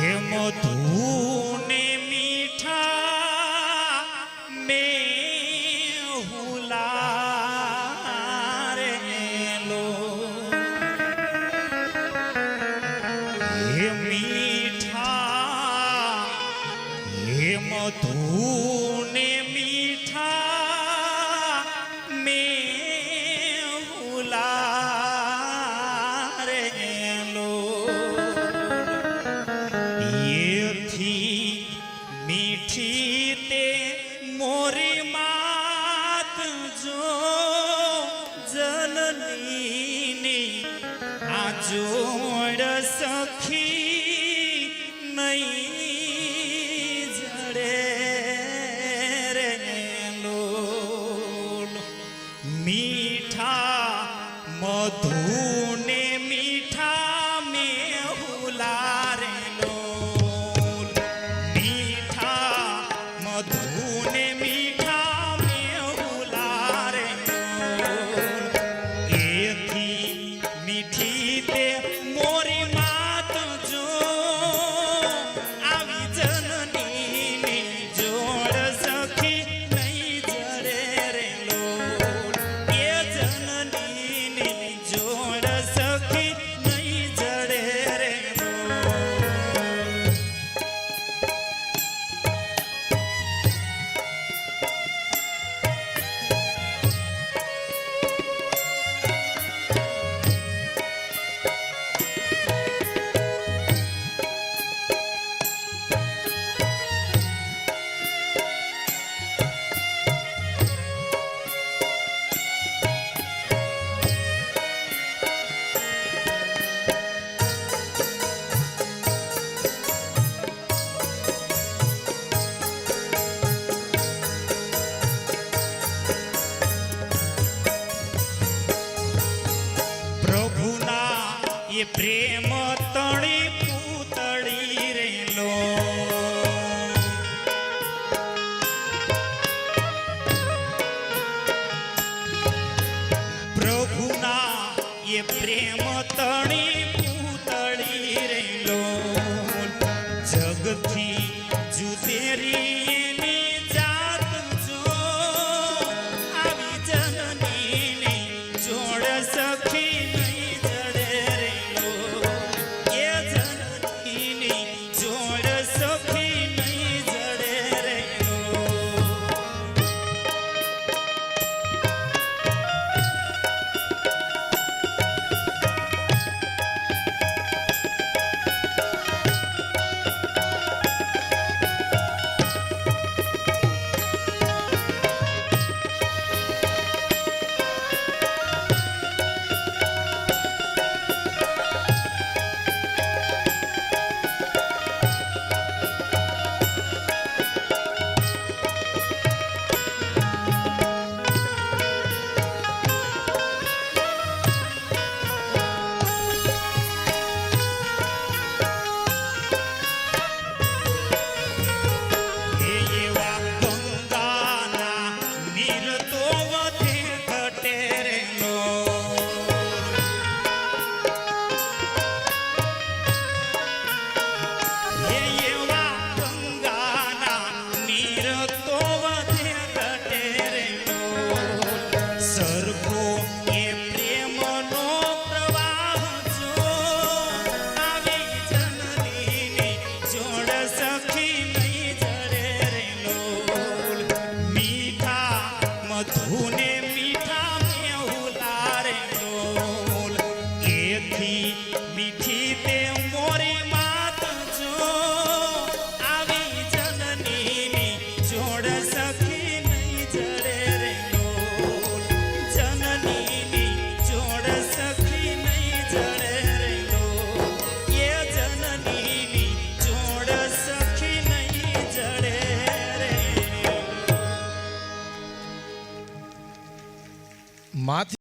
हे मधु ने मीठा मधु ने मीठा में हुला रे लो ये थी मीठी ते मोरी मात जो जननी ने आजोड़ सखी नहीं मीठा मधु ने मीठा में हुला रे लो मीठा मधु ने मीठा में हुला रे लो ये थी मीठी ते मोरी मात जो आवी जननी ने जोड़ सखी नहीं जड़े रे लो ये प्रेम तणी पूतड़ी रे लो प्रभु ना ये प्रेम तणी पूतड़ी रे लो जगती जुदेरी जात जो आवी जननी ने जोड़ सखी मधु